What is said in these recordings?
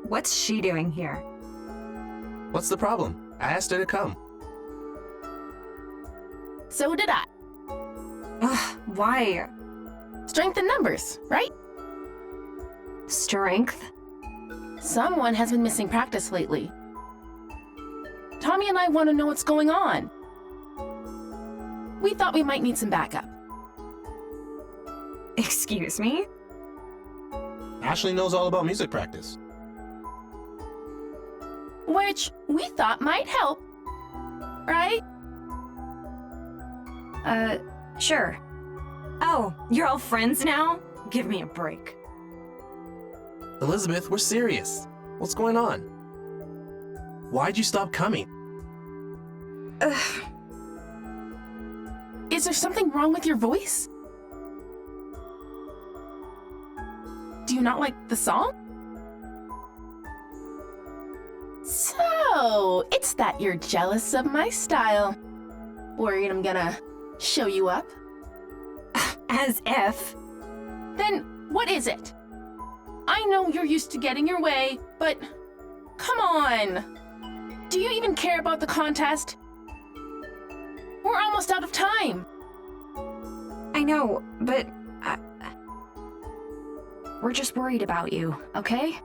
What's she doing here? What's the problem? I asked her to come. So did I. Ugh, why? Strength in numbers, right? Strength? Someone has been missing practice lately. Tommy and I want to know what's going on. We thought we might need some backup. Excuse me? Ashley knows all about music practice. Which we thought might help, right? Sure. Oh, you're all friends now? Give me a break. Elizabeth, we're serious. What's going on? Why'd you stop coming? Ugh. Is there something wrong with your voice? Do you not like the song? So, it's that you're jealous of my style. Worried I'm gonna show you up? As if. Then what is it? I know you're used to getting your way, but come on. Do you even care about the contest? We're almost out of time. I know, but we're just worried about you, okay?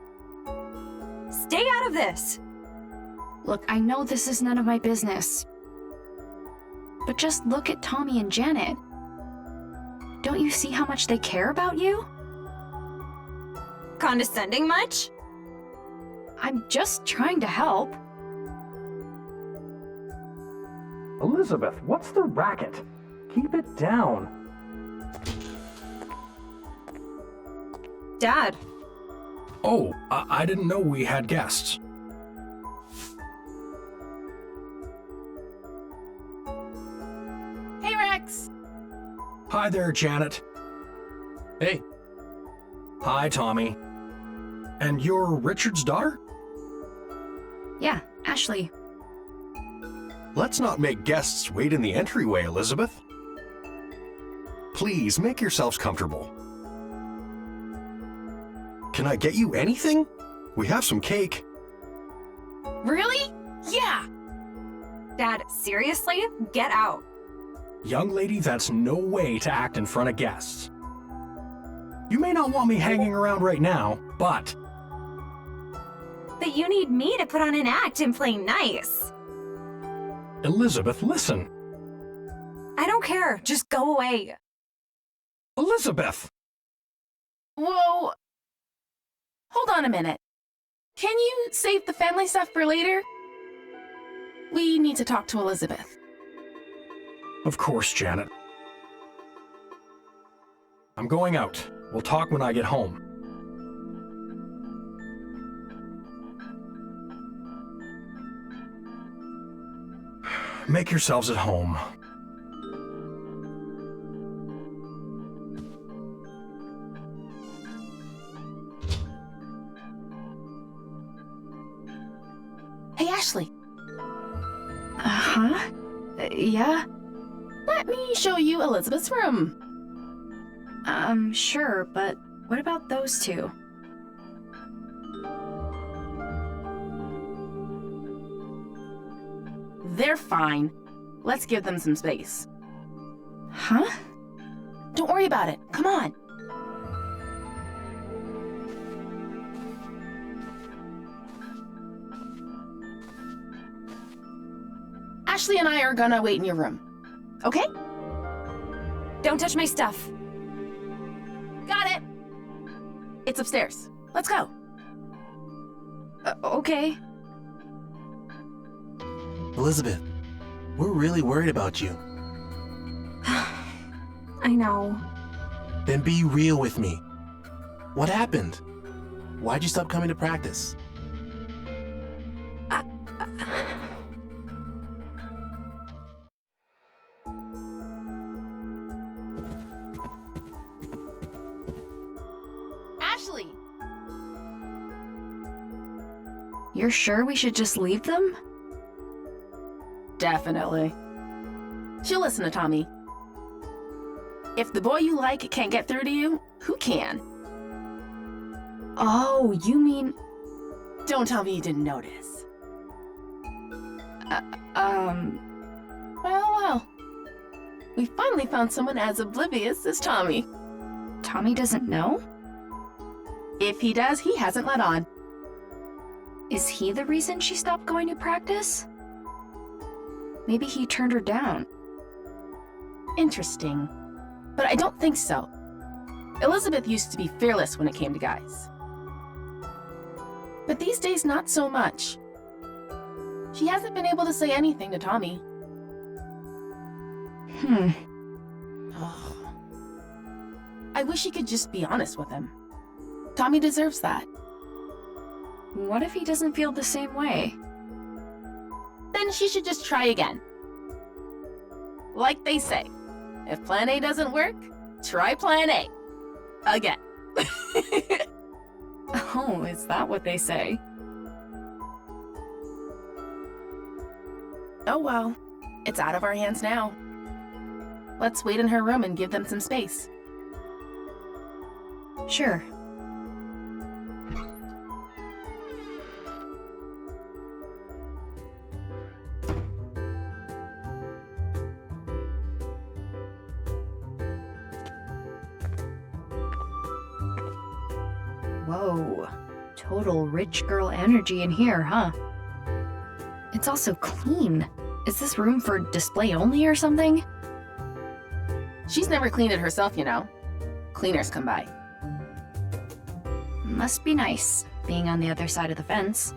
Stay out of this! Look, I know this is none of my business. But just look at Tommy and Janet. Don't you see how much they care about you? Condescending much? I'm just trying to help. Elizabeth, what's the racket? Keep it down. Dad. Oh, I didn't know we had guests. Hey, Rex. Hi there, Janet. Hey, Hi, Tommy. And you're Richard's daughter? Yeah, Ashley. Let's not make guests wait in the entryway, Elizabeth. Please, make yourselves comfortable. Can I get you anything? We have some cake. Really? Yeah. Dad, seriously? Get out. Young lady, that's no way to act in front of guests. You may not want me hanging around right now, but But you need me to put on an act and play nice. Elizabeth, listen. I don't care. Just go away. Elizabeth! Whoa. Hold on a minute. Can you save the family stuff for later? We need to talk to Elizabeth. Of course, Janet. I'm going out. We'll talk when I get home. Make yourselves at home. Hey, Ashley. Uh-huh? Yeah? Let me show you Elizabeth's room. Sure, but what about those two? They're fine. Let's give them some space. Huh? Don't worry about it. Come on. Ashley and I are gonna wait in your room. Okay? Don't touch my stuff. Got it. It's upstairs. Let's go. Okay. Elizabeth, we're really worried about you. I know. Then be real with me. What happened? Why'd you stop coming to practice? Ashley! You're sure we should just leave them? Definitely. She'll listen to Tommy. If the boy you like can't get through to you, who can? Oh, you mean... Don't tell me you didn't notice. Well. We finally found someone as oblivious as Tommy. Tommy doesn't know? If he does, he hasn't let on. Is he the reason she stopped going to practice? Maybe he turned her down. Interesting. But I don't think so. Elizabeth used to be fearless when it came to guys. But these days, not so much. She hasn't been able to say anything to Tommy. Oh. I wish he could just be honest with him. Tommy deserves that. What if he doesn't feel the same way? Then she should just try again. Like they say, if plan A doesn't work, try plan A. Again. Oh, is that what they say? Oh well, it's out of our hands now. Let's wait in her room and give them some space. Sure. Whoa. Total rich girl energy in here, huh? It's also clean. Is this room for display only or something? She's never cleaned it herself, you know. Cleaners come by. Must be nice, being on the other side of the fence.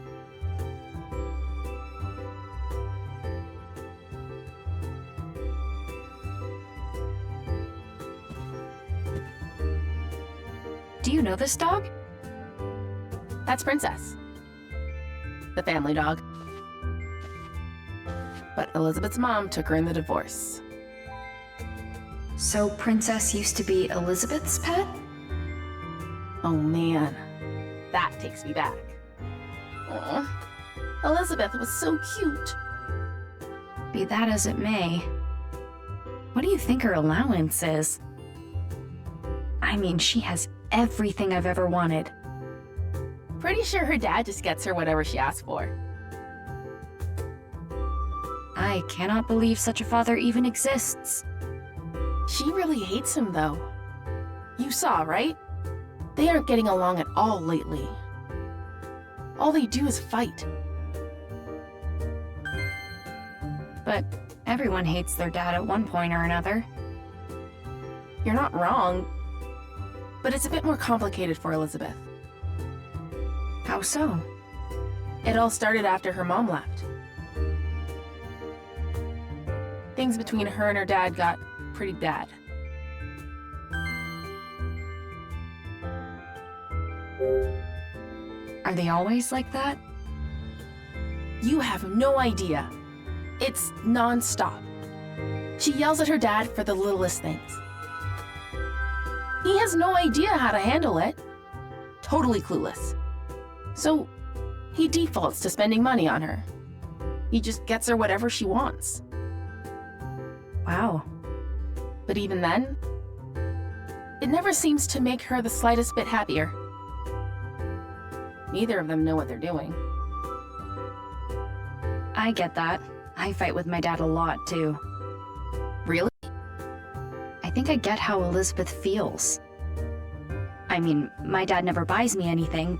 Do you know this dog? That's Princess. The family dog. But Elizabeth's mom took her in the divorce. So Princess used to be Elizabeth's pet? Oh man, that takes me back. Aw, Elizabeth was so cute. Be that as it may. What do you think her allowance is? I mean, she has everything I've ever wanted. Pretty sure her dad just gets her whatever she asks for. I cannot believe such a father even exists. She really hates him though. You saw, right? They aren't getting along at all lately. All they do is fight. But everyone hates their dad at one point or another. You're not wrong, but it's a bit more complicated for Elizabeth. How so? It all started after her mom left. Things between her and her dad got pretty bad. Are they always like that? You have no idea. It's non-stop. She yells at her dad for the littlest things. He has no idea how to handle it. Totally clueless. So, he defaults to spending money on her. He just gets her whatever she wants. Wow. But even then, it never seems to make her the slightest bit happier. Neither of them know what they're doing. I get that. I fight with my dad a lot, too. Really? I think I get how Elizabeth feels. I mean, my dad never buys me anything,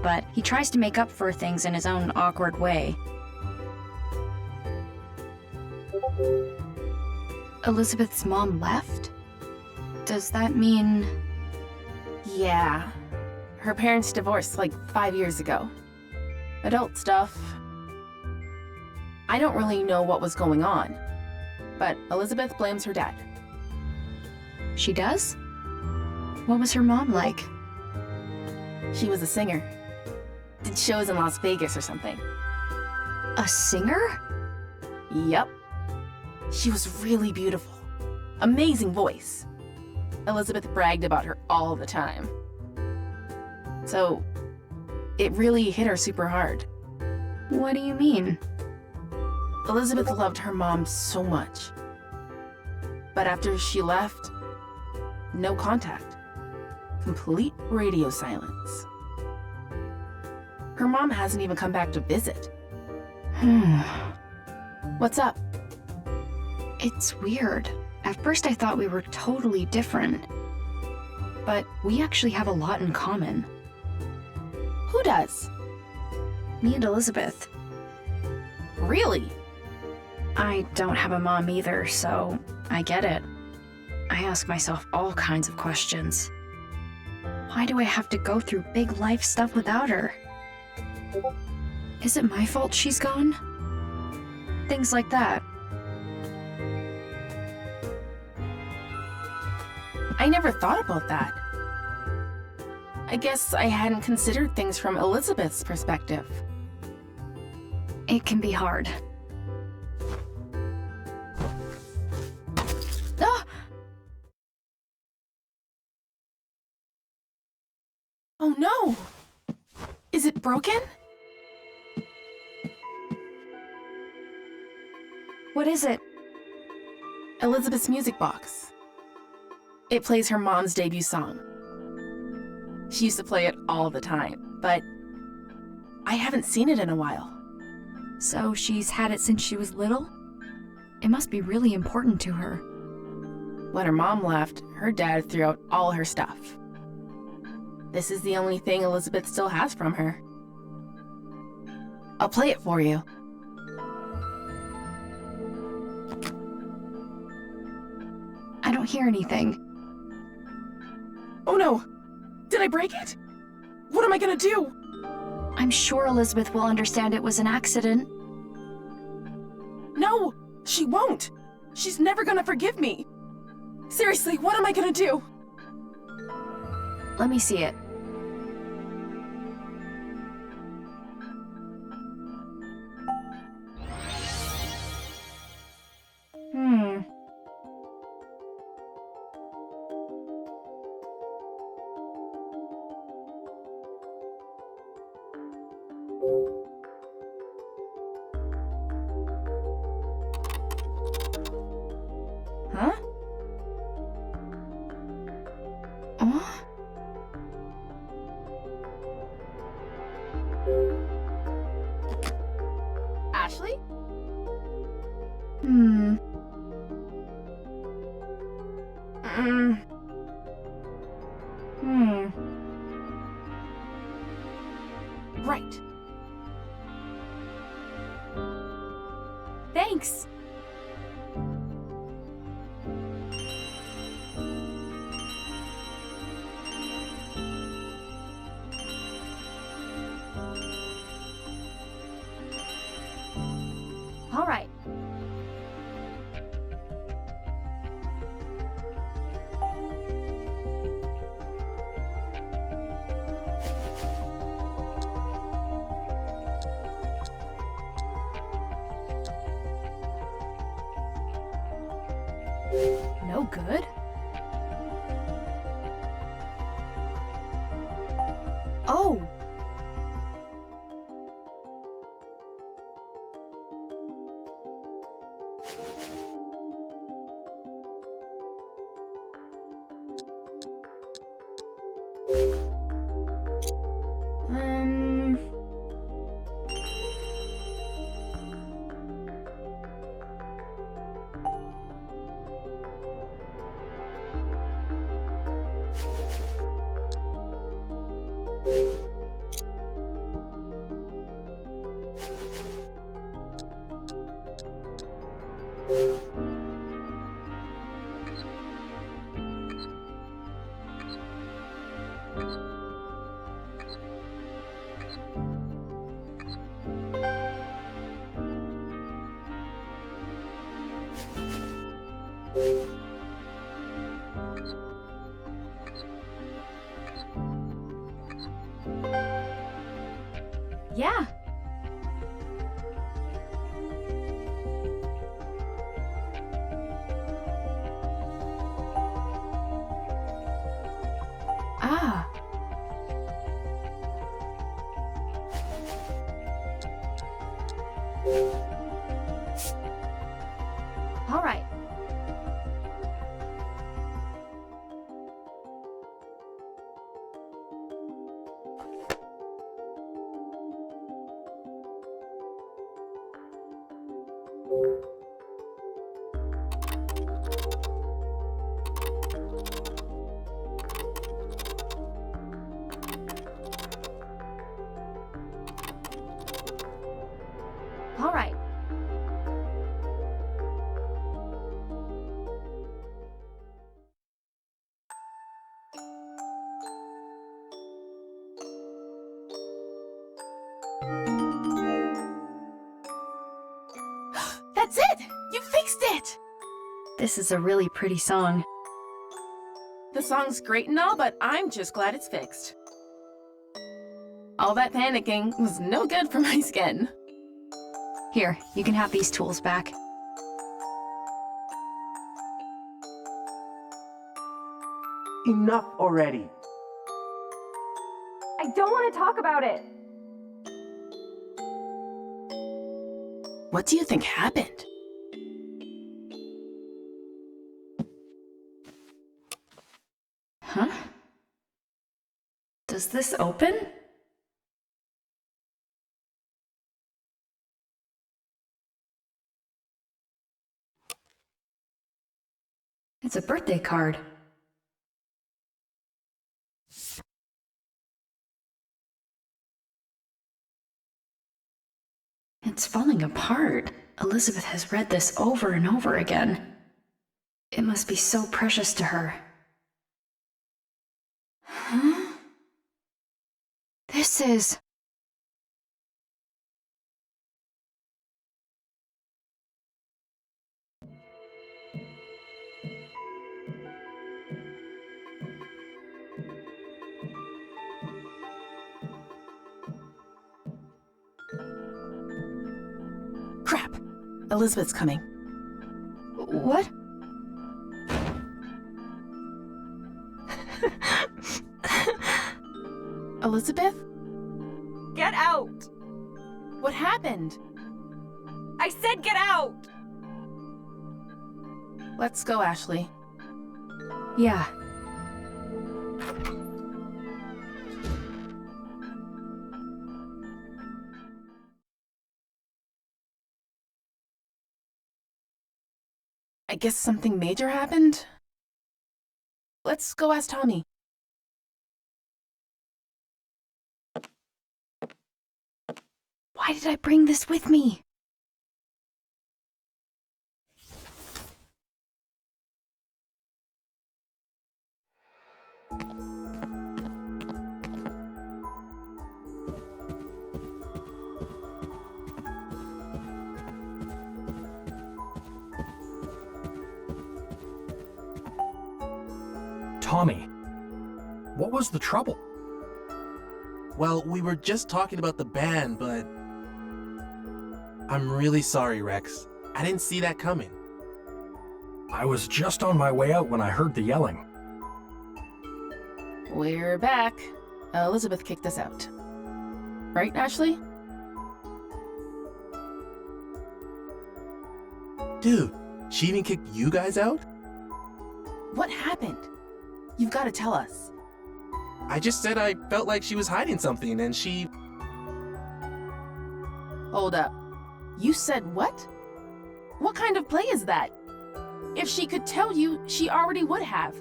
but he tries to make up for things in his own awkward way. Elizabeth's mom left? Does that mean... Yeah. Her parents divorced like 5 years ago. Adult stuff. I don't really know what was going on, but Elizabeth blames her dad. She does? What was her mom like? She was a singer. Did shows in Las Vegas or something. A singer? Yep. She was really beautiful. Amazing voice. Elizabeth bragged about her all the time. So, it really hit her super hard. What do you mean? Elizabeth loved her mom so much. But after she left, no contact. Complete radio silence. Her mom hasn't even come back to visit. What's up? It's weird. At first I thought we were totally different. But we actually have a lot in common. Who does? Me and Elizabeth. Really? I don't have a mom either, so I get it. I ask myself all kinds of questions. Why do I have to go through big life stuff without her? Is it my fault she's gone? Things like that. I never thought about that. I guess I hadn't considered things from Elizabeth's perspective. It can be hard. Ah! Oh no! Is it broken? What is it? Elizabeth's music box. It plays her mom's debut song. She used to play it all the time, but I haven't seen it in a while. So she's had it since she was little? It must be really important to her. When her mom left, her dad threw out all her stuff. This is the only thing Elizabeth still has from her. I'll play it for you. I don't hear anything. Oh no! Did I break it? What am I gonna do? I'm sure Elizabeth will understand it was an accident. No! She won't! She's never gonna forgive me! Seriously, what am I gonna do? Let me see it. Huh? Oh? Ashley? Hmm. Right. Thanks. All right. No good? Oh. Um... Yeah. Ah. All right. You fixed it! This is a really pretty song. The song's great and all, but I'm just glad it's fixed. All that panicking was no good for my skin. Here, you can have these tools back. Enough already. I don't want to talk about it. What do you think happened? Huh? Does this open? It's a birthday card. It's falling apart. Elizabeth has read this over and over again. It must be so precious to her. Huh? This is... Crap! Elizabeth's coming. What? Elizabeth? Get out! What happened? I said get out! Let's go, Ashley. Yeah. I guess something major happened? Let's go ask Tommy. Why did I bring this with me? Tommy, what was the trouble? Well, we were just talking about the band, but... I'm really sorry, Rex. I didn't see that coming. I was just on my way out when I heard the yelling. We're back. Elizabeth kicked us out. Right, Ashley? Dude, she even kicked you guys out? What happened? You've got to tell us. I just said I felt like she was hiding something and she... Hold up. You said what? What kind of play is that? If she could tell you, she already would have.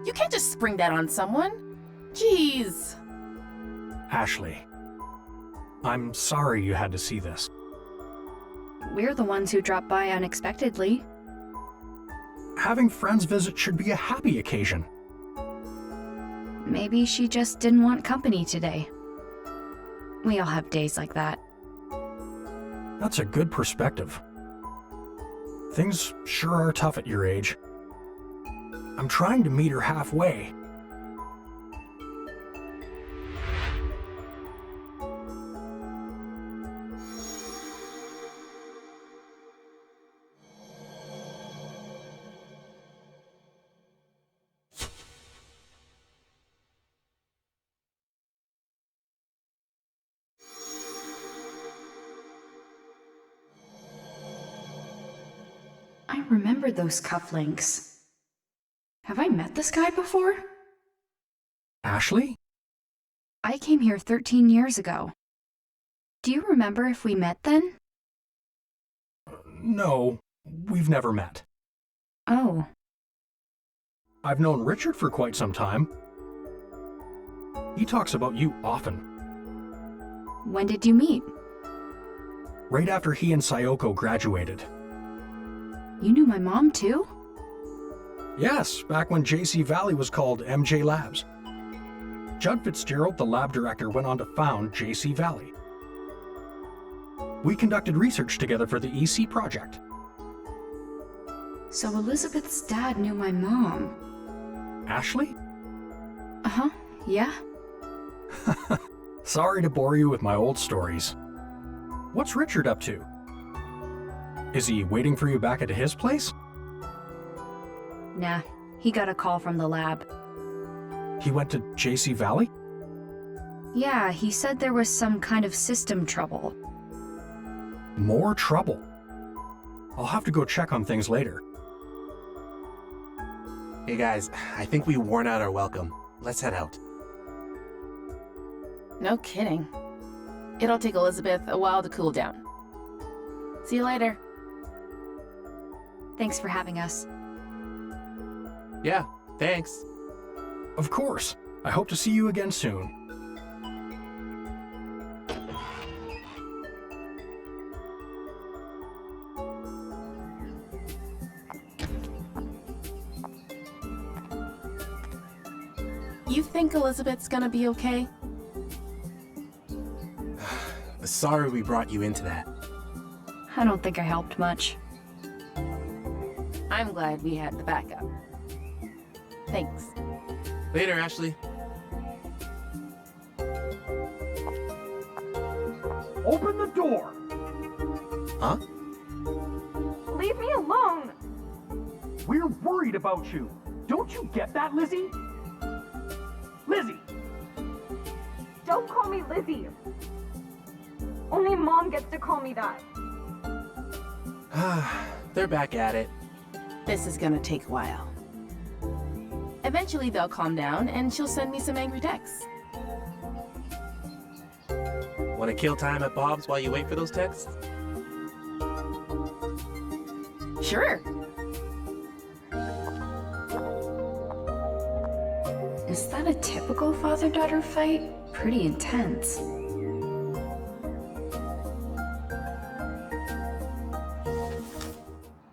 You can't just spring that on someone. Jeez. Ashley, I'm sorry you had to see this. We're the ones who dropped by unexpectedly. Having friends visit should be a happy occasion. Maybe she just didn't want company today. We all have days like that. That's a good perspective. Things sure are tough at your age. I'm trying to meet her halfway. I remember those cufflinks. Have I met this guy before? Ashley? I came here 13 years ago. Do you remember if we met then? No, we've never met. Oh. I've known Richard for quite some time. He talks about you often. When did you meet? Right after he and Sayoko graduated. You knew my mom too? Yes, back when JC Valley was called MJ Labs. Judd Fitzgerald, the lab director, went on to found JC Valley. We conducted research together for the EC project. So Elizabeth's dad knew my mom. Ashley? Uh-huh, yeah? Sorry to bore you with my old stories. What's Richard up to? Is he waiting for you back at his place? Nah, he got a call from the lab. He went to JC Valley? Yeah, he said there was some kind of system trouble. More trouble. I'll have to go check on things later. Hey guys, I think we worn out our welcome. Let's head out. No kidding. It'll take Elizabeth a while to cool down. See you later. Thanks for having us. Yeah, thanks. Of course. I hope to see you again soon. You think Elizabeth's gonna be okay? Sorry we brought you into that. I don't think I helped much. I'm glad we had the backup. Thanks. Later, Ashley. Open the door! Huh? Leave me alone! We're worried about you. Don't you get that, Lizzie? Lizzie! Don't call me Lizzie. Only Mom gets to call me that. They're back at it. This is gonna take a while. Eventually they'll calm down and she'll send me some angry texts. Want to kill time at Bob's while you wait for those texts? Sure. Is that a typical father-daughter fight? Pretty intense.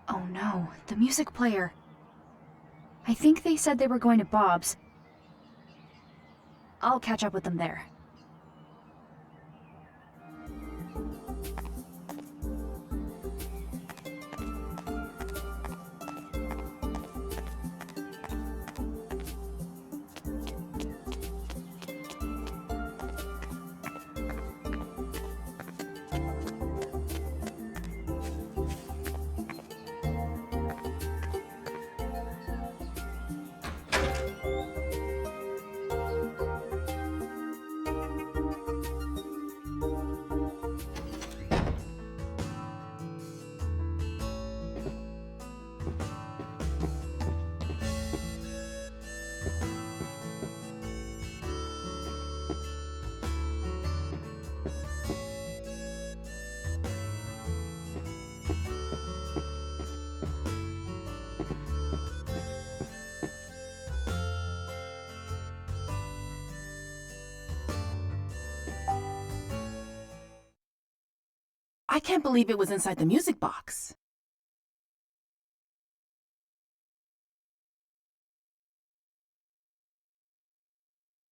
Oh no, the music player. I think they said they were going to Bob's. I'll catch up with them there. I can't believe it was inside the music box.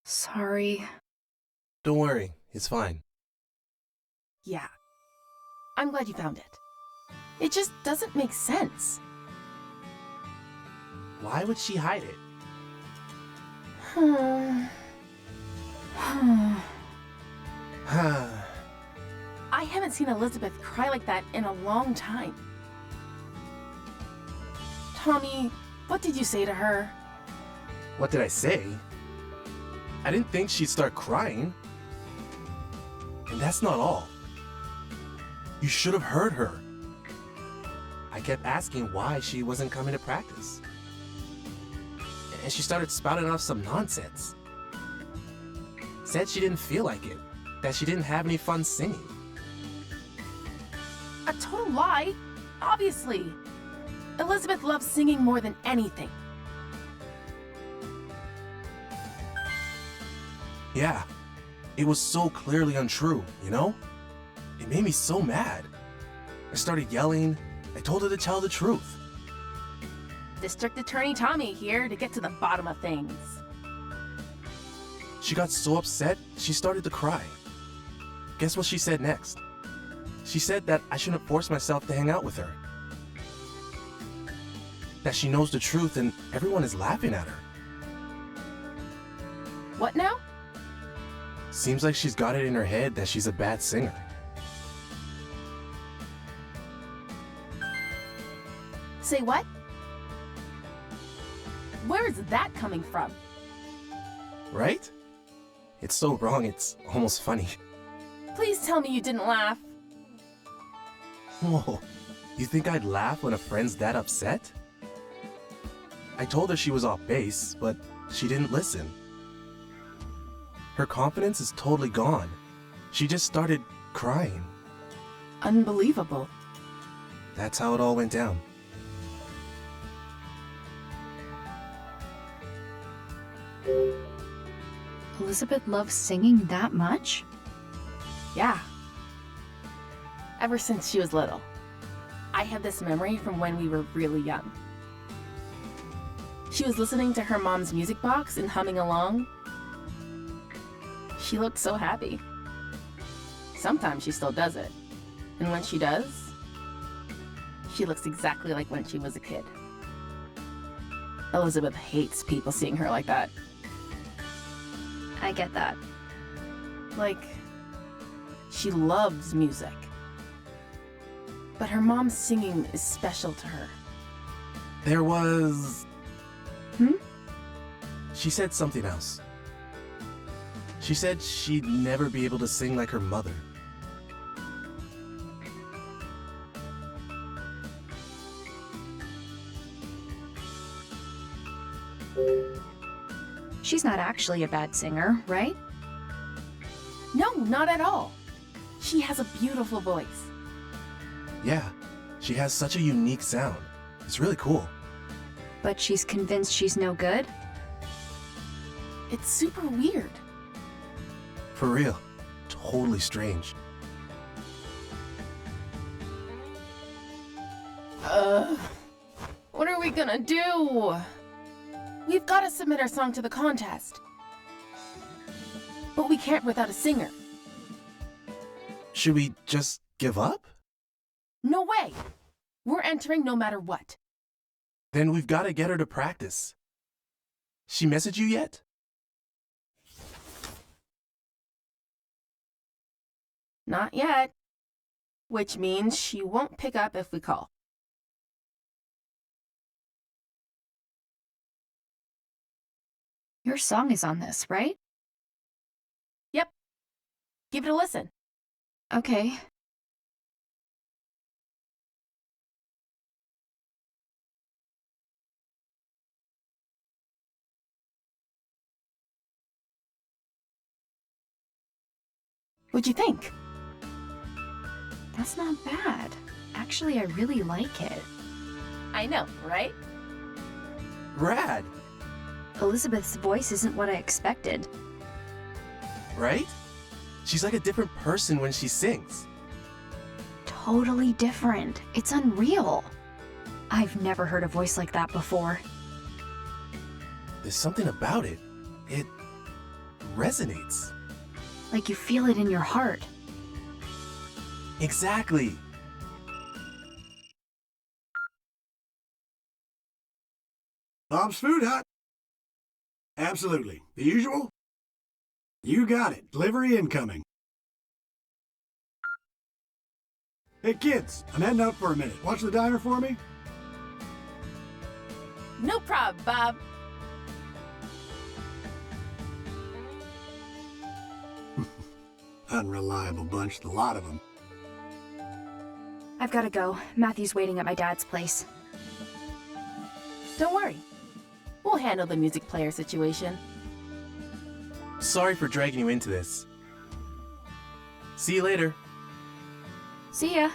Sorry. Don't worry, it's fine. Yeah. I'm glad you found it. It just doesn't make sense. Why would she hide it? I haven't seen Elizabeth cry like that in a long time. Tommy, what did you say to her? What did I say? I didn't think she'd start crying. And that's not all. You should have heard her. I kept asking why she wasn't coming to practice. And she started spouting off some nonsense. Said she didn't feel like it, that she didn't have any fun singing. A total lie, obviously. Elizabeth loves singing more than anything. Yeah, it was so clearly untrue, you know? It made me so mad. I started yelling. I told her to tell the truth. District Attorney Tommy here to get to the bottom of things. She got so upset, she started to cry. Guess what she said next? She said that I shouldn't force myself to hang out with her. That she knows the truth and everyone is laughing at her. What now? Seems like she's got it in her head that she's a bad singer. Say what? Where is that coming from? Right? It's so wrong, it's almost funny. Please tell me you didn't laugh. Whoa, you think I'd laugh when a friend's that upset? I told her she was off base, but she didn't listen. Her confidence is totally gone. She just started crying. Unbelievable. That's how it all went down. Elizabeth loves singing that much? Yeah. Ever since she was little. I have this memory from when we were really young. She was listening to her mom's music box and humming along. She looked so happy. Sometimes she still does it. And when she does, she looks exactly like when she was a kid. Elizabeth hates people seeing her like that. I get that. Like, she loves music. But her mom's singing is special to her. There was... Hmm? She said something else. She said she'd never be able to sing like her mother. She's not actually a bad singer, right? No, not at all. She has a beautiful voice. Yeah, she has such a unique sound. It's really cool. But she's convinced she's no good? It's super weird. For real. Totally strange. What are we gonna do? We've gotta submit our song to the contest. But we can't without a singer. Should we just give up? No way! We're entering no matter what. Then we've got to get her to practice. She messaged you yet? Not yet. Which means she won't pick up if we call. Your song is on this, right? Yep. Give it a listen. Okay. What'd you think? That's not bad. Actually, I really like it. I know, right? Rad, Elizabeth's voice isn't what I expected. right? She's like a different person when she sings. Totally different. It's unreal. I've never heard a voice like that before. There's something about it. It resonates. Like you feel it in your heart. Exactly. Bob's Food Hut. Absolutely. The usual? You got it. Delivery incoming. Hey kids, I'm heading out for a minute. Watch the diner for me? No prob, Bob. Unreliable bunch, the lot of them. I've gotta go. Matthew's waiting at my dad's place. Don't worry. We'll handle the music player situation. Sorry for dragging you into this. See you later. See ya.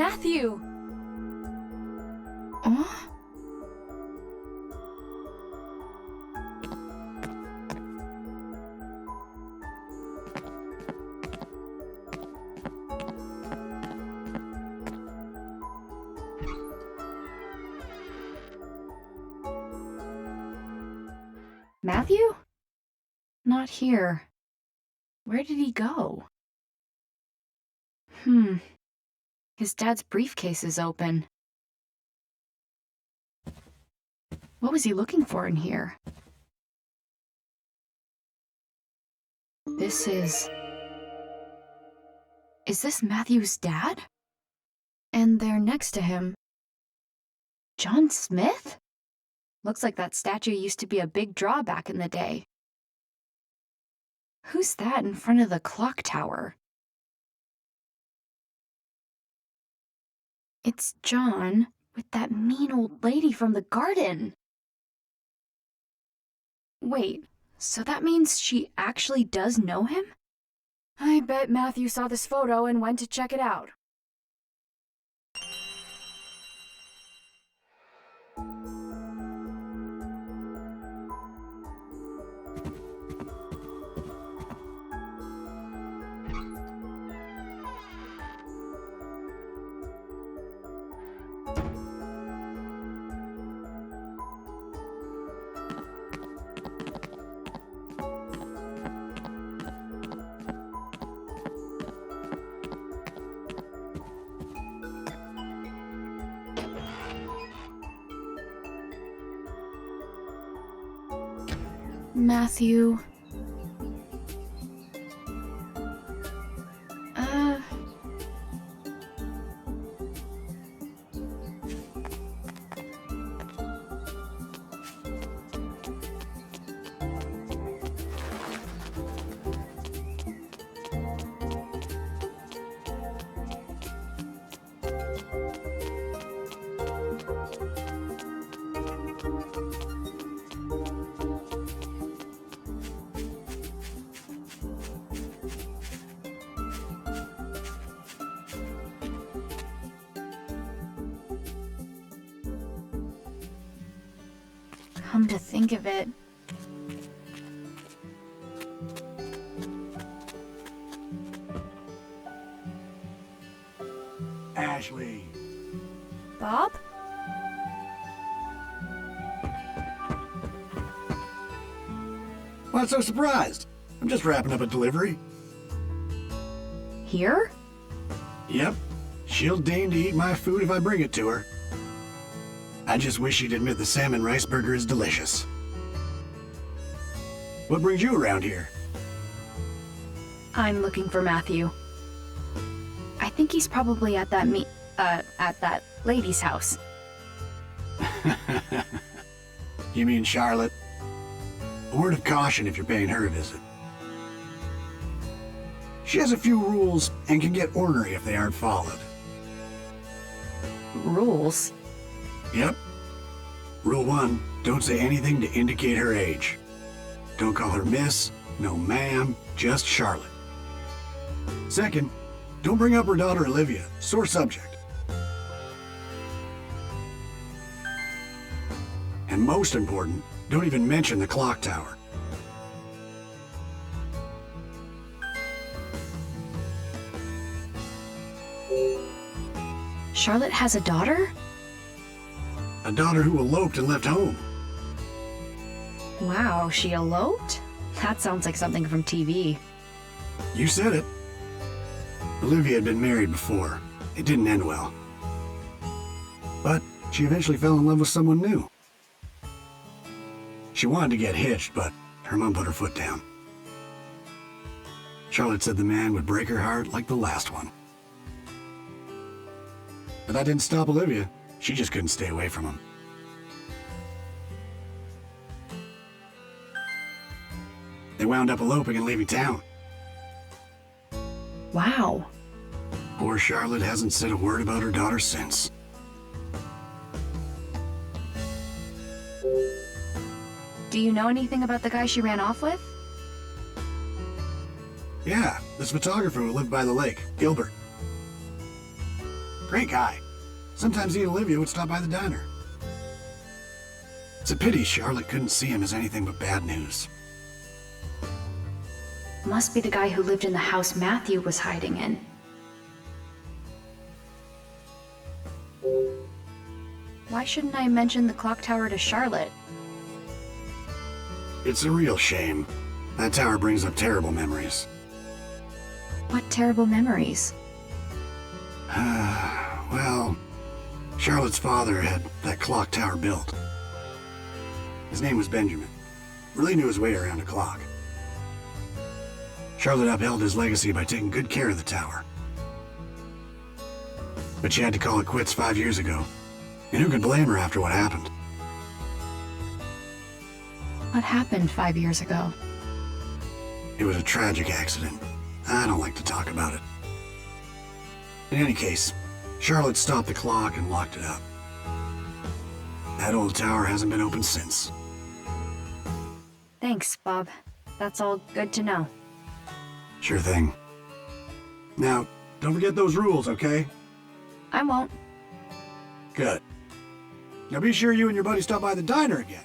Matthew! Huh? Matthew? Not here. Where did he go? His dad's briefcase is open. What was he looking for in here? Is this Matthew's dad? And there next to him, John Smith? Looks like that statue used to be a big draw back in the day. Who's that in front of the clock tower? It's John with that mean old lady from the garden. Wait, so that means she actually does know him? I bet Matthew saw this photo and went to check it out. Matthew. Come to think of it, Ashley. Bob? Why so surprised? I'm just wrapping up a delivery. Here? Yep. She'll deign to eat my food if I bring it to her. I just wish she'd admit the salmon rice burger is delicious. What brings you around here? I'm looking for Matthew. I think he's probably at that at that lady's house. You mean Charlotte? A word of caution if you're paying her a visit. She has a few rules and can get ornery if they aren't followed. Rules? Yep. Rule 1, don't say anything to indicate her age. Don't call her miss, no ma'am, just Charlotte. Second, don't bring up her daughter Olivia, sore subject. And most important, don't even mention the clock tower. Charlotte has a daughter? A daughter who eloped and left home. Wow, she eloped? That sounds like something from TV. You said it. Olivia had been married before. It didn't end well. But she eventually fell in love with someone new. She wanted to get hitched, but her mom put her foot down. Charlotte said the man would break her heart like the last one. But that didn't stop Olivia. She just couldn't stay away from him. They wound up eloping and leaving town. Wow. Poor Charlotte hasn't said a word about her daughter since. Do you know anything about the guy she ran off with? Yeah, this photographer who lived by the lake, Gilbert. Great guy. Sometimes he and Olivia would stop by the diner. It's a pity Charlotte couldn't see him as anything but bad news. Must be the guy who lived in the house Matthew was hiding in. Why shouldn't I mention the clock tower to Charlotte? It's a real shame. That tower brings up terrible memories. What terrible memories? Well, Charlotte's father had that clock tower built. His name was Benjamin. Really knew his way around a clock. Charlotte upheld his legacy by taking good care of the tower. But she had to call it quits 5 years ago. And who could blame her after what happened? What happened 5 years ago? It was a tragic accident. I don't like to talk about it. In any case, Charlotte stopped the clock and locked it up. That old tower hasn't been opened since. Thanks, Bob. That's all good to know. Sure thing. Now, don't forget those rules, okay? I won't. Good. Now be sure you and your buddy stop by the diner again.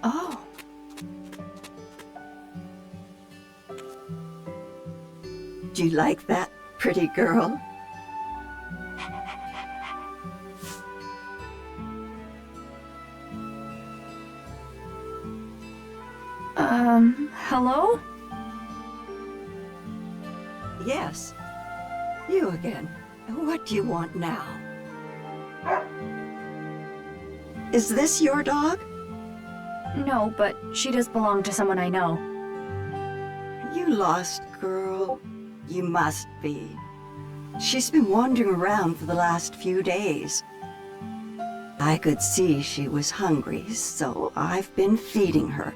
Oh. Do you like that, pretty girl? Hello? Yes. You again. What do you want now? Is this your dog? No, but she does belong to someone I know. You lost girl. You must be. She's been wandering around for the last few days. I could see she was hungry, so I've been feeding her.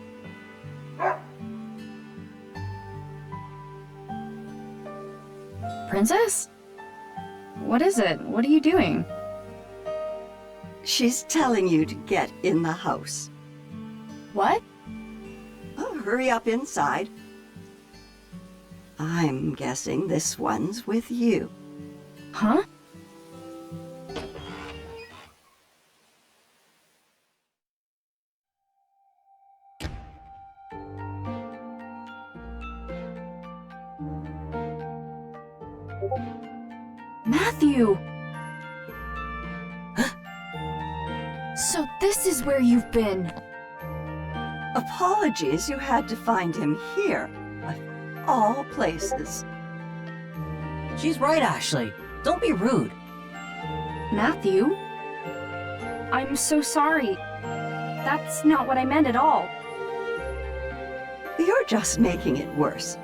Princess? What is it? What are you doing? She's telling you to get in the house. What? Oh, hurry up inside. I'm guessing this one's with you. Huh? Matthew! So this is where you've been. Apologies you had to find him here, of all places. She's right, Ashley. Don't be rude. Matthew? I'm so sorry. That's not what I meant at all. You're just making it worse.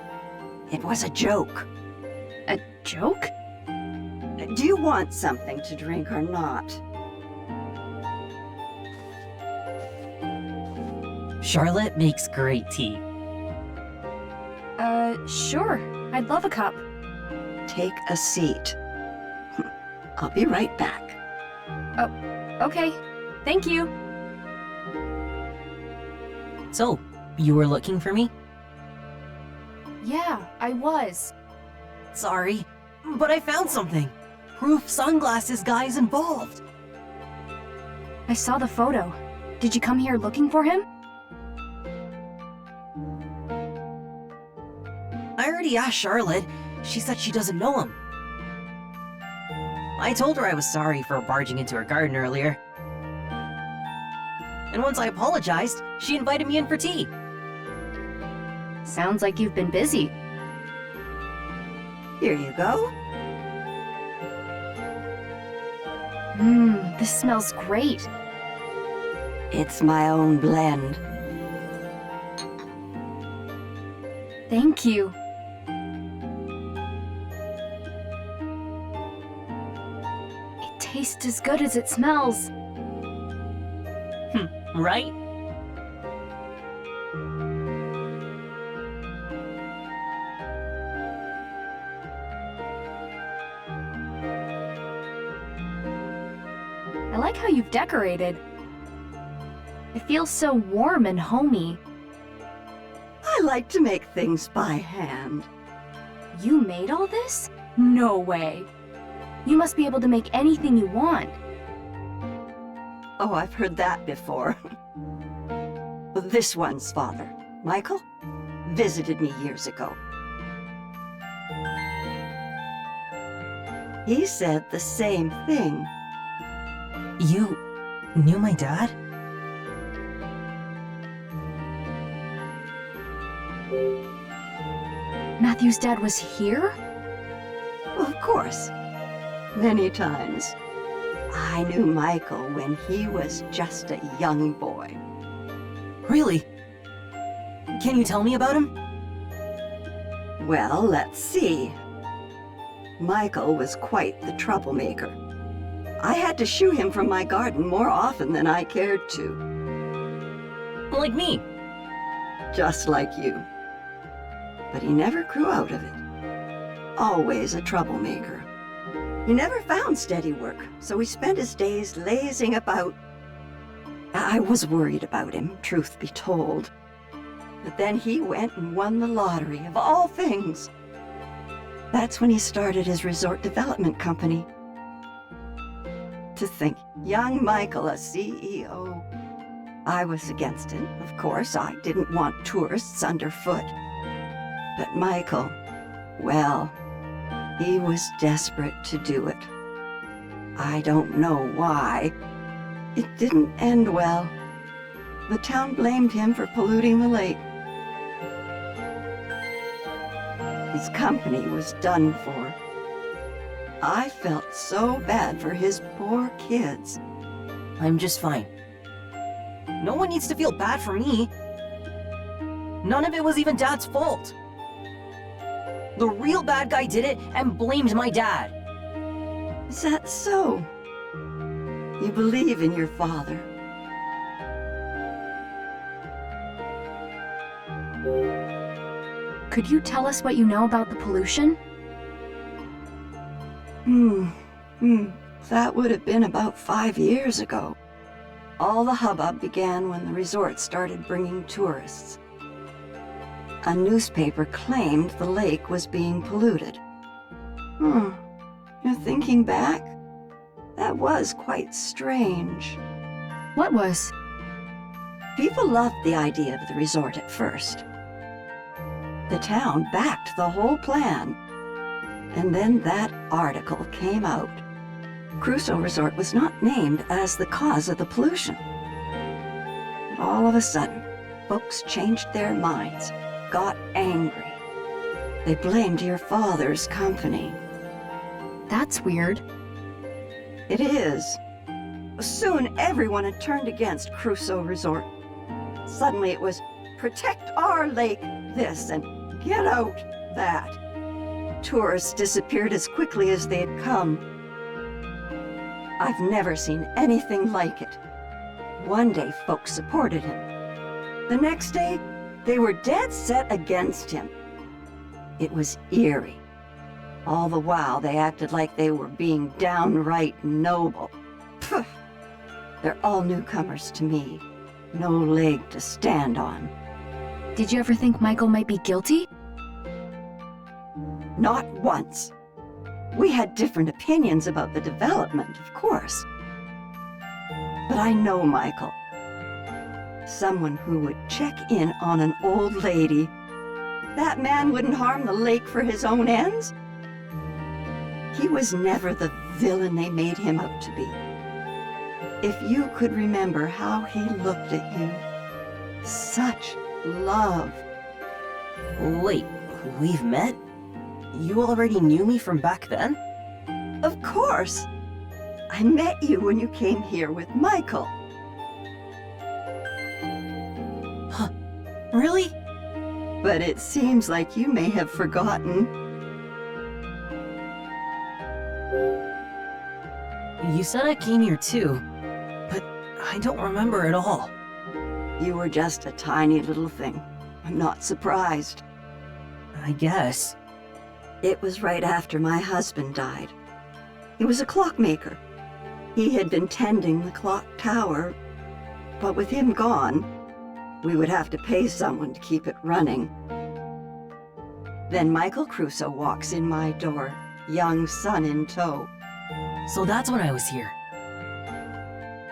It was a joke. A joke? Do you want something to drink or not? Charlotte makes great tea. Sure. I'd love a cup. Take a seat. I'll be right back. Okay. Thank you. So, you were looking for me? Yeah, I was. Sorry, but I found something. Proof sunglasses guy's involved. I saw the photo. Did you come here looking for him? I already asked Charlotte. She said she doesn't know him. I told her I was sorry for barging into her garden earlier. And once I apologized, she invited me in for tea. Sounds like you've been busy. Here you go. This smells great. It's my own blend. Thank you. It tastes as good as it smells. Right? I like how you've decorated. It feels so warm and homey. I like to make things by hand. You made all this? No way. You must be able to make anything you want. Oh, I've heard that before. This one's father, Michael, visited me years ago. He said the same thing. You knew my dad? Matthew's dad was here? Of course. Many times. I knew Michael when he was just a young boy. Really? Can you tell me about him? Well, let's see. Michael was quite the troublemaker. I had to shoo him from my garden more often than I cared to. Like me. Just like you. But he never grew out of it. Always a troublemaker. He never found steady work, so he spent his days lazing about. I was worried about him, truth be told. But then he went and won the lottery, of all things. That's when he started his resort development company. To think, young Michael, a CEO. I was against it, of course. I didn't want tourists underfoot. But Michael, well, he was desperate to do it. I don't know why. It didn't end well. The town blamed him for polluting the lake. His company was done for. I felt so bad for his poor kids. I'm just fine. No one needs to feel bad for me. None of it was even Dad's fault. The real bad guy did it and blamed my dad. Is that so? You believe in your father? Could you tell us what you know about the pollution? That would have been about 5 years ago. All the hubbub began when the resort started bringing tourists. A newspaper claimed the lake was being polluted. You're thinking back? That was quite strange. What was? People loved the idea of the resort at first. The town backed the whole plan. And then that article came out. Crusoe Resort was not named as the cause of the pollution. All of a sudden, folks changed their minds, got angry. They blamed your father's company. That's weird. It is. Soon everyone had turned against Crusoe Resort. Suddenly it was, protect our lake this and get out that. Tourists disappeared as quickly as they had come. I've never seen anything like it. One day folks supported him. The next day, they were dead set against him. It was eerie. All the while, they acted like they were being downright noble. Phew. They're all newcomers to me. No leg to stand on. Did you ever think Michael might be guilty? Not once. We had different opinions about the development, of course. But I know Michael. Someone who would check in on an old lady. That man wouldn't harm the lake for his own ends. He was never the villain they made him out to be. If you could remember how he looked at you. Such love. Wait, we've met? You already knew me from back then? Of course. I met you when you came here with Michael. Huh. Really? But it seems like you may have forgotten. You said I came here too, but I don't remember at all. You were just a tiny little thing. I'm not surprised. I guess. It was right after my husband died. He was a clockmaker. He had been tending the clock tower, but with him gone, We would have to pay someone to keep it running. Then Michael Crusoe walks in my door, young son in tow. So that's when I was here.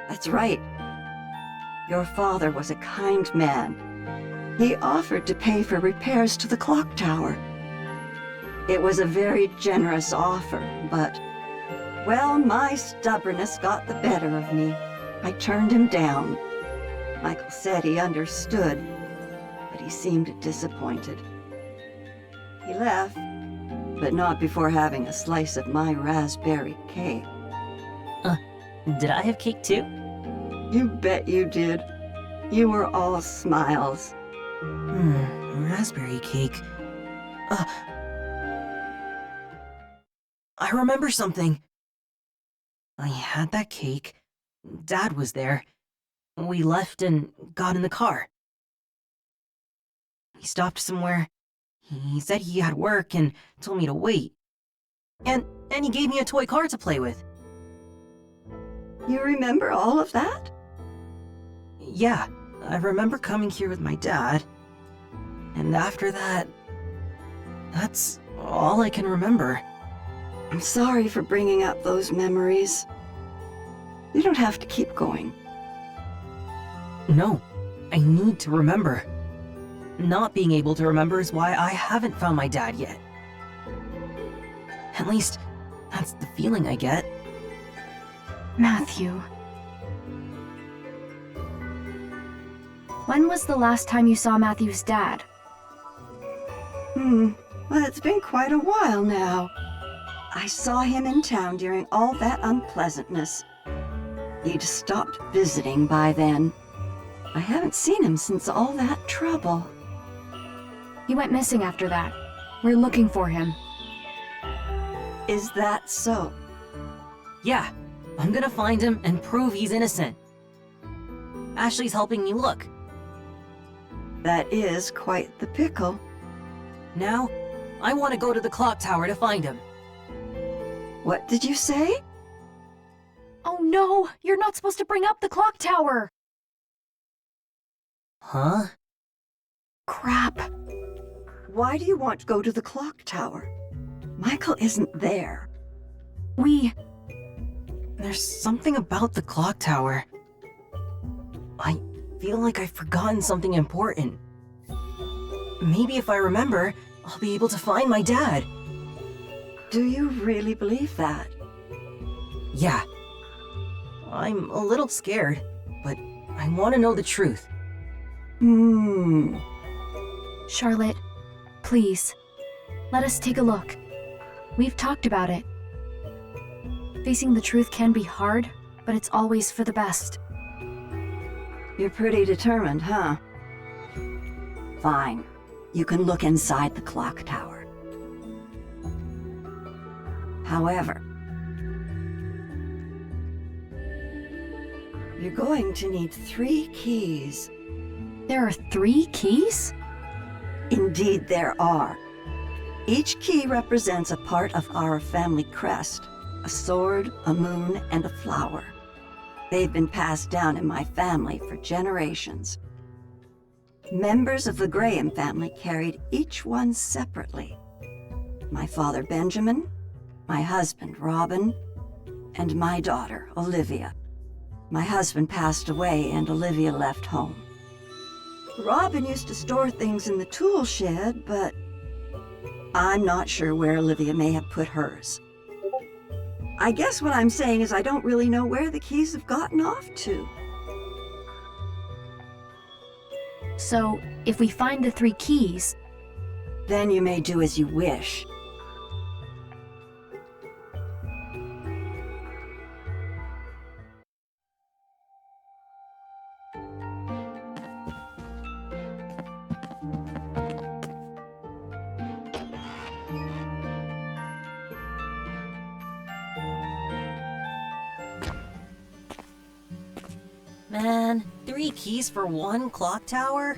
That's right. Your father was a kind man. He offered to pay for repairs to the clock tower. It was a very generous offer, but, well, my stubbornness got the better of me. I turned him down. Michael said he understood, but he seemed disappointed. He left, but not before having a slice of my raspberry cake. Did I have cake too? You bet you did. You were all smiles. Raspberry cake. I remember something. I had that cake. Dad was there. We left and got in the car. He stopped somewhere. He said he had work and told me to wait. And he gave me a toy car to play with. You remember all of that? Yeah, I remember coming here with my dad. And after that, that's all I can remember. I'm sorry for bringing up those memories. You don't have to keep going. No, I need to remember. Not being able to remember is why I haven't found my dad yet. At least, that's the feeling I get. Matthew. When was the last time you saw Matthew's dad? Well, it's been quite a while now. I saw him in town during all that unpleasantness. He'd stopped visiting by then. I haven't seen him since all that trouble. He went missing after that. We're looking for him. Is that so? Yeah, I'm gonna find him and prove he's innocent. Ashley's helping me look. That is quite the pickle. Now, I want to go to the clock tower to find him. What did you say? Oh no! You're not supposed to bring up the clock tower! Huh? Crap. Why do you want to go to the clock tower? Michael isn't there. There's something about the clock tower. I feel like I've forgotten something important. Maybe if I remember, I'll be able to find my dad. Do you really believe that? Yeah. I'm a little scared, but I want to know the truth. Charlotte, please, let us take a look. We've talked about it. Facing the truth can be hard, but it's always for the best. You're pretty determined, huh? Fine. You can look inside the clock tower. However, you're going to need 3 keys. There are 3 keys? Indeed, there are. Each key represents a part of our family crest, a sword, a moon, and a flower. They've been passed down in my family for generations. Members of the Graham family carried each one separately. My father Benjamin, my husband Robin, and my daughter Olivia. My husband passed away and Olivia left home. Robin used to store things in the tool shed, but I'm not sure where Olivia may have put hers. I guess what I'm saying is I don't really know where the keys have gotten off to. So, if we find the 3 keys, Then you may do as you wish. Man, 3 keys for 1 clock tower?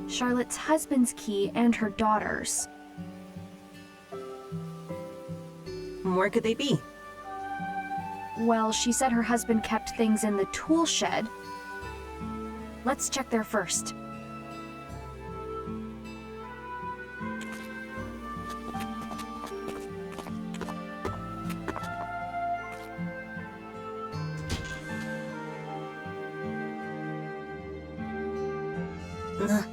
Charlotte's husband's key and her daughter's. Where could they be? Well, she said her husband kept things in the tool shed. Let's check there first. Hmm.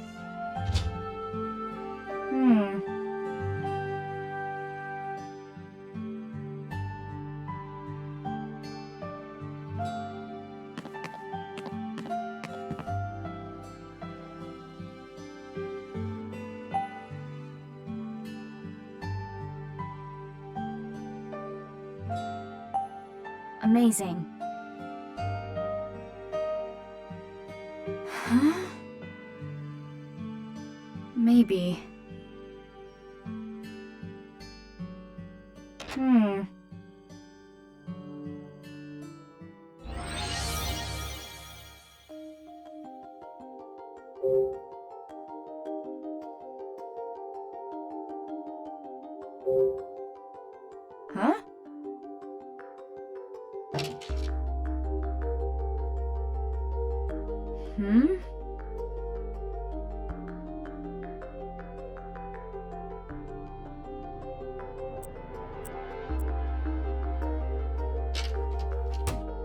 Amazing. Huh? Maybe. Hmm. Huh? Hmm?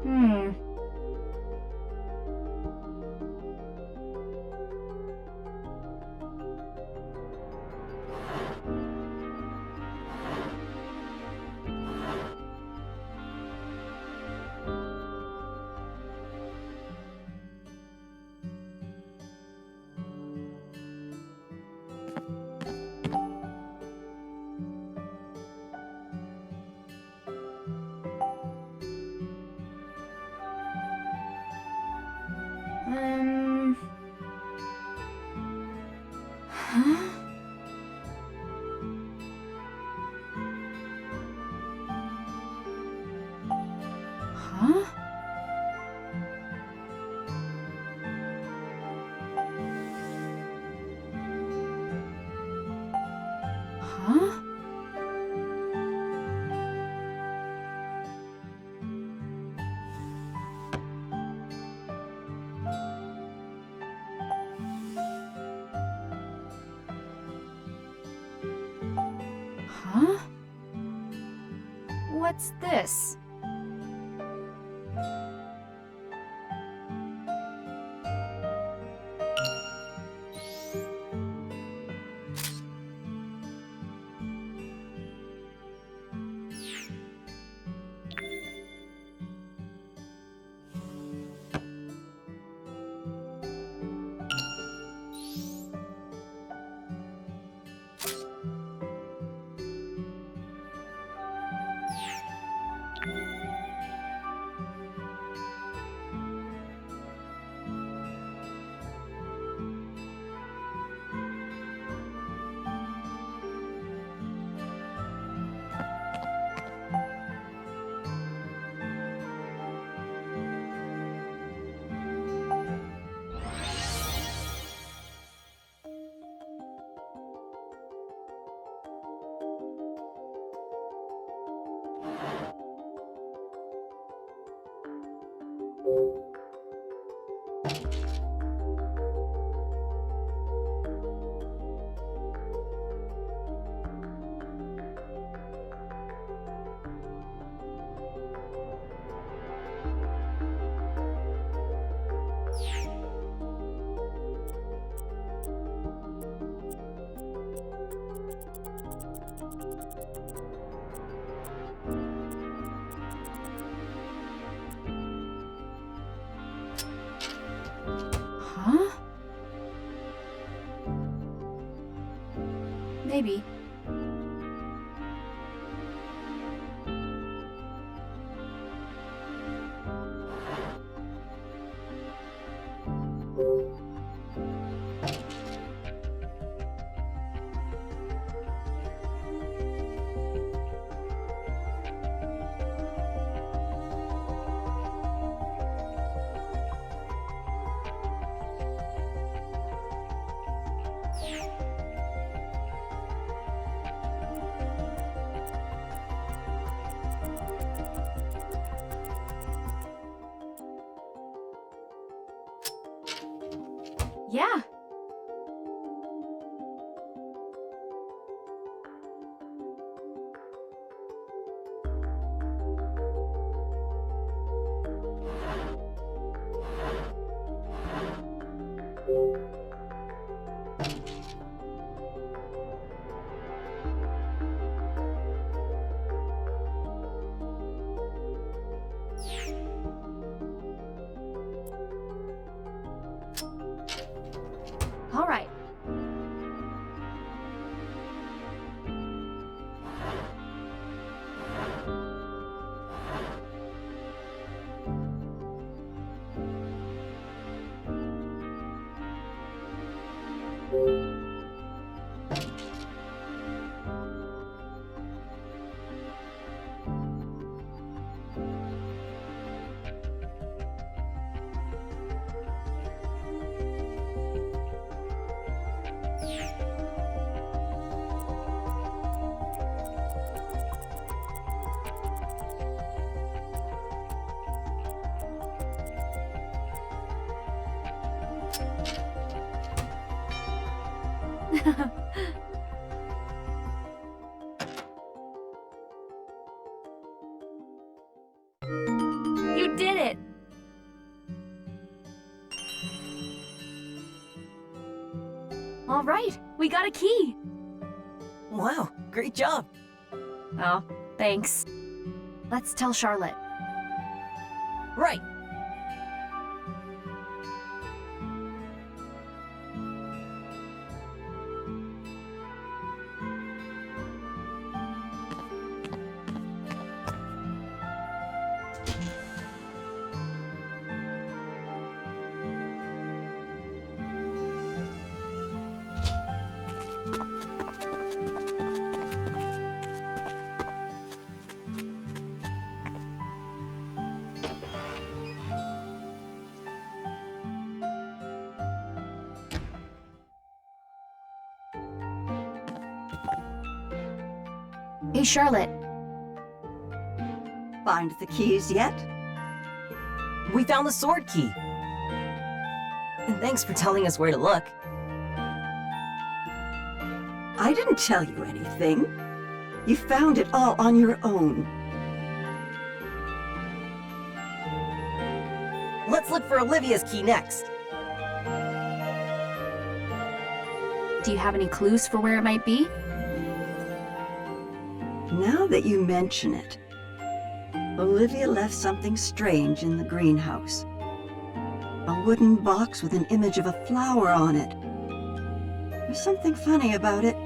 Hmm. Um. Huh? Huh? Huh? Huh? What's this? Huh? Maybe. Yeah. You did it! All right, we got a key. Wow, great job. Oh, thanks. Let's tell Charlotte. Right. Hey, Charlotte. Find the keys yet? We found the sword key. And thanks for telling us where to look. I didn't tell you anything. You found it all on your own. Let's look for Olivia's key next. Do you have any clues for where it might be? Now that you mention it, Olivia left something strange in the greenhouse. A wooden box with an image of a flower on it. There's something funny about it,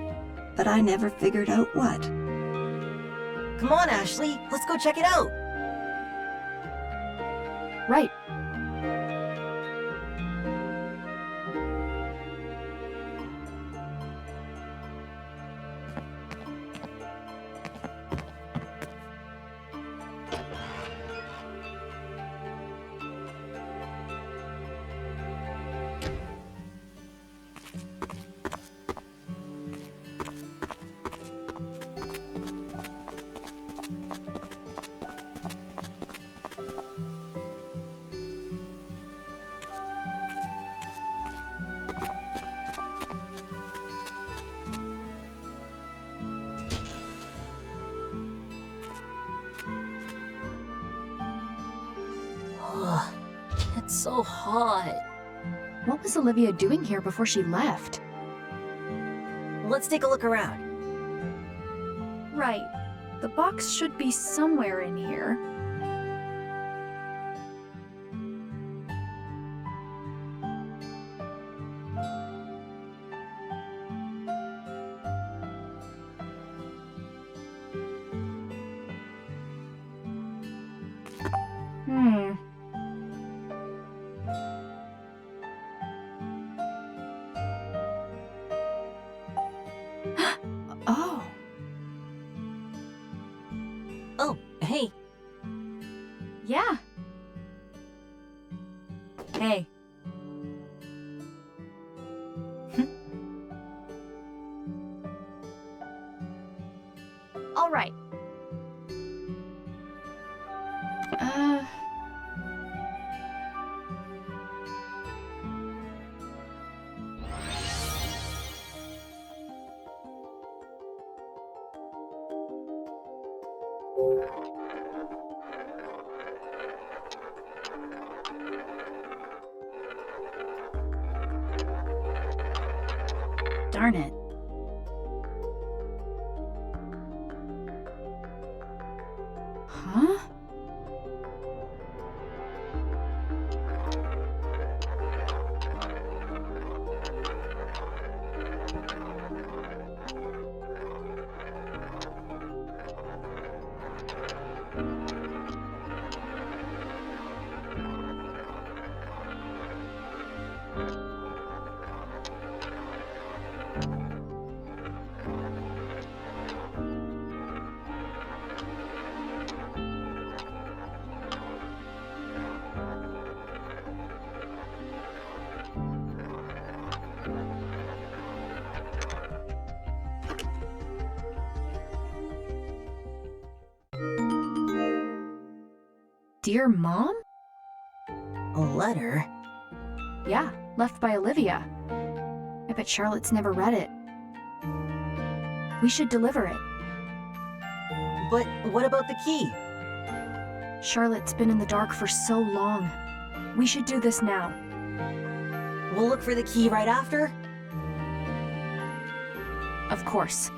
but I never figured out what. Come on, Ashley, let's go check it out. Right. Ugh, it's so hot. What was Olivia doing here before she left? Let's take a look around. Right. The box should be somewhere in here. Hmm. Oh. Oh, hey. Yeah. Hey. All right. Darn it. Huh? Dear Mom? A letter? Yeah, left by Olivia. I bet Charlotte's never read it. We should deliver it. But what about the key? Charlotte's been in the dark for so long. We should do this now. We'll look for the key right after? Of course.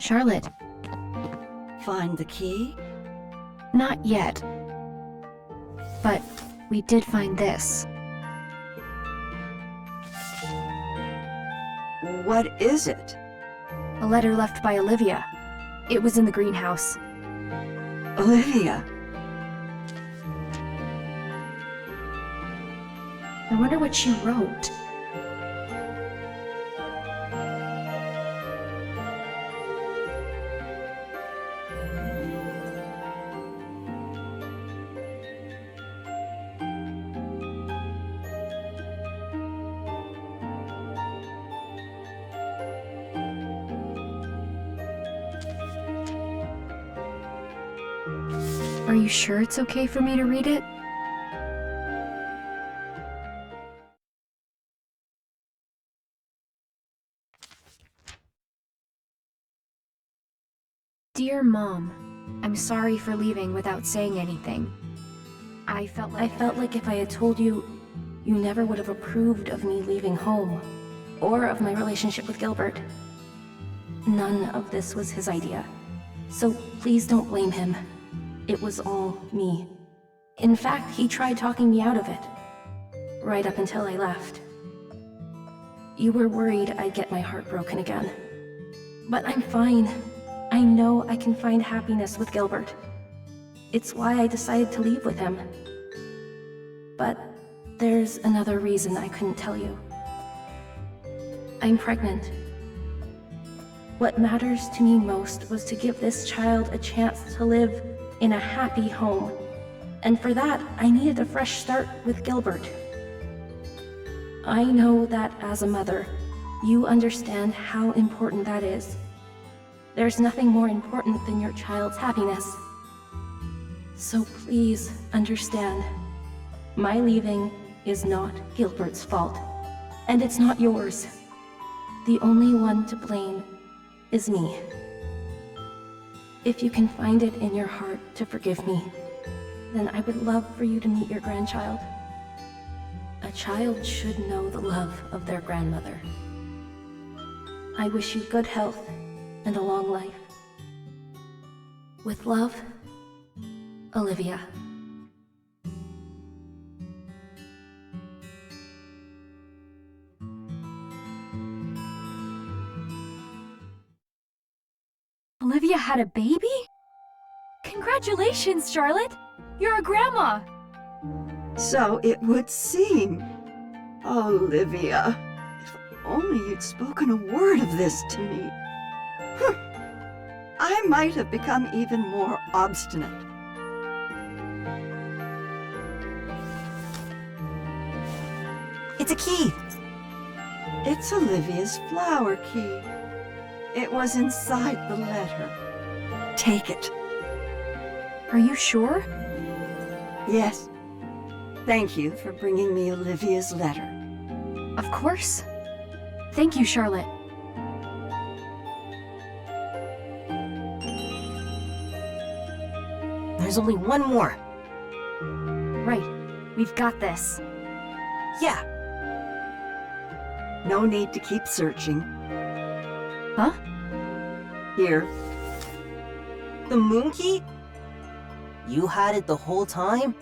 Charlotte, Find the key? not yet. But we did find this. What is it? A letter left by Olivia. It was in the greenhouse. Olivia. I wonder what she wrote. Are you sure it's okay for me to read it? Dear Mom, I'm sorry for leaving without saying anything. I felt like if I had told you, you never would have approved of me leaving home, or of my relationship with Gilbert. None of this was his idea, so please don't blame him. It was all me. In fact, he tried talking me out of it, right up until I left. You were worried I'd get my heart broken again. But I'm fine. I know I can find happiness with Gilbert. It's why I decided to leave with him. But there's another reason I couldn't tell you. I'm pregnant. What matters to me most was to give this child a chance to live in a happy home. And for that, I needed a fresh start with Gilbert. I know that as a mother, you understand how important that is. There's nothing more important than your child's happiness. So please understand, my leaving is not Gilbert's fault, and it's not yours. The only one to blame is me. If you can find it in your heart to forgive me, then I would love for you to meet your grandchild. A child should know the love of their grandmother. I wish you good health and a long life. With love, Olivia. Olivia had a baby? Congratulations, Charlotte! You're a grandma! So it would seem. Olivia, if only you'd spoken a word of this to me. I might have become even more obstinate. It's a key! It's Olivia's flower key. It was inside the letter. Take it. Are you sure? Yes. Thank you for bringing me Olivia's letter. Of course. Thank you, Charlotte. There's only one more. Right. We've got this. Yeah, No need to keep searching. Huh? Here, The moon key? You had it the whole time?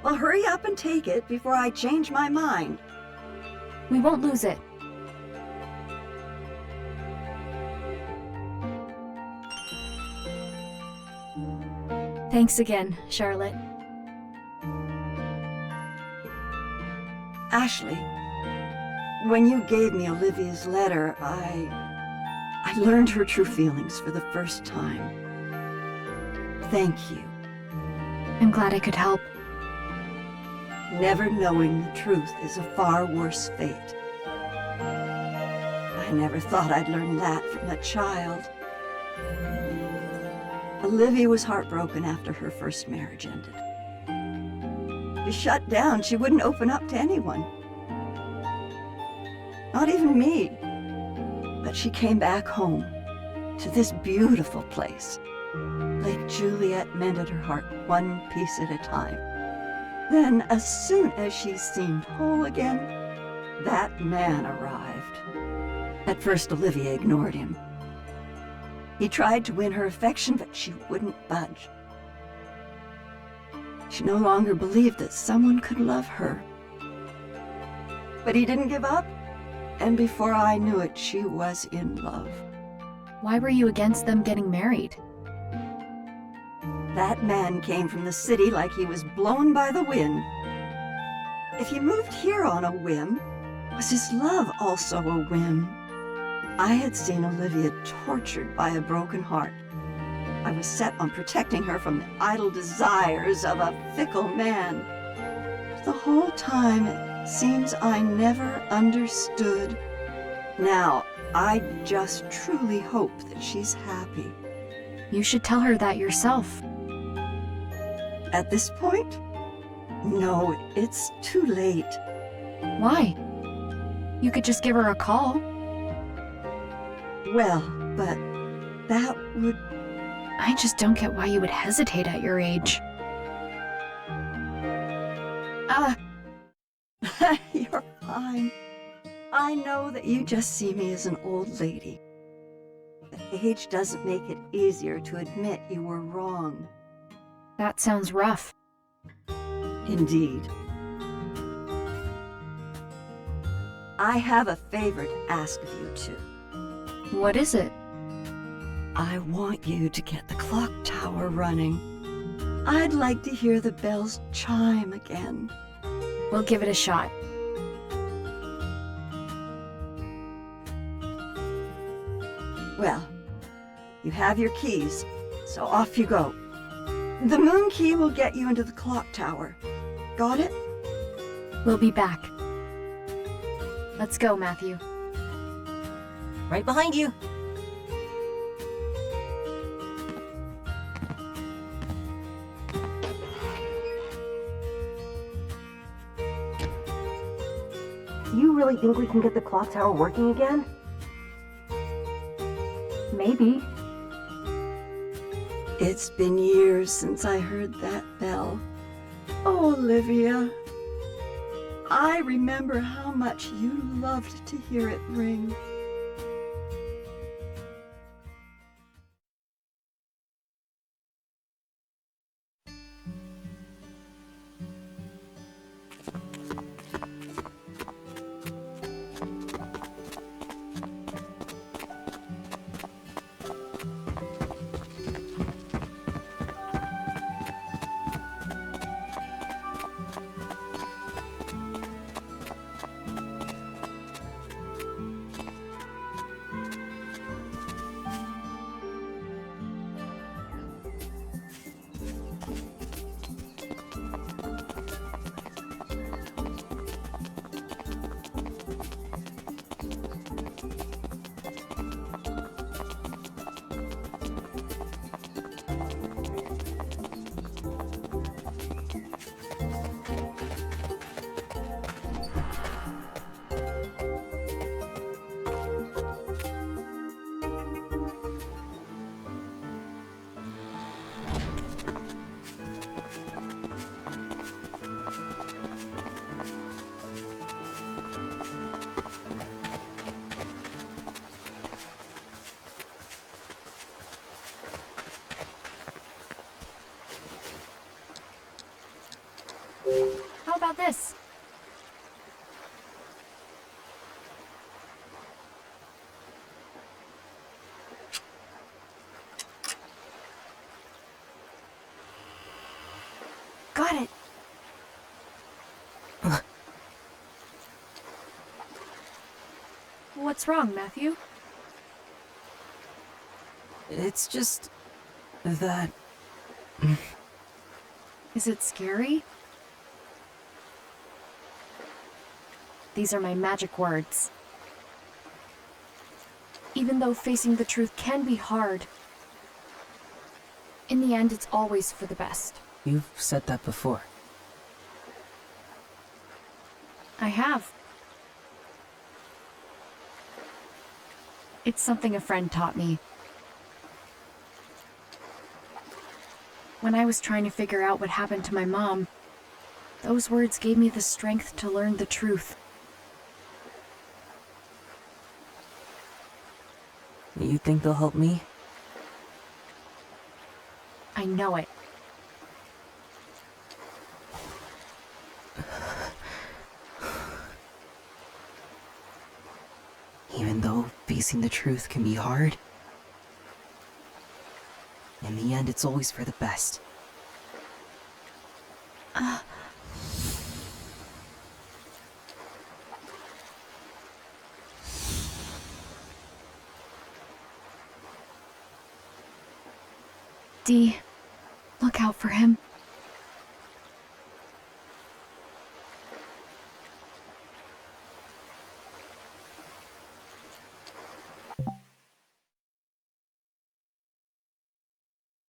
Well, hurry up and take it before I change my mind. We won't lose it. Thanks again, Charlotte. Ashley, when you gave me Olivia's letter, I learned her true feelings for the first time. Thank you. I'm glad I could help. Never knowing the truth is a far worse fate. I never thought I'd learn that from a child. Olivia was heartbroken after her first marriage ended. She shut down. She wouldn't open up to anyone. Not even me. But she came back home to this beautiful place. Lake Juliet mended her heart one piece at a time. Then, as soon as she seemed whole again, that man arrived. At first, Olivia ignored him. He tried to win her affection, but she wouldn't budge. She no longer believed that someone could love her. But he didn't give up, and before I knew it, she was in love. Why were you against them getting married? That man came from the city like he was blown by the wind. If he moved here on a whim, was his love also a whim? I had seen Olivia tortured by a broken heart. I was set on protecting her from the idle desires of a fickle man. The whole time, it seems I never understood. Now, I just truly hope that she's happy. You should tell her that yourself. At this point? No, it's too late. Why? You could just give her a call. Well, but that would... I just don't get why you would hesitate at your age. You're fine. I know that you just see me as an old lady. But age doesn't make it easier to admit you were wrong. That sounds rough. Indeed. I have a favor to ask of you two. What is it? I want you to get the clock tower running. I'd like to hear the bells chime again. We'll give it a shot. Well, you have your keys, so off you go. The moon key will get you into the clock tower. Got it? We'll be back. Let's go, Matthew. Right behind you. You really think we can get the clock tower working again? Maybe. It's been years since I heard that bell. Oh, Olivia. I remember how much you loved to hear it ring. about this? Got it. What's wrong, Matthew? It's just that... Is it scary? These are my magic words. Even though facing the truth can be hard, in the end, it's always for the best. You've said that before. I have. It's something a friend taught me. When I was trying to figure out what happened to my mom, those words gave me the strength to learn the truth. You think they'll help me? I know it. Even though facing the truth can be hard, in the end, it's always for the best. Dee, look out for him.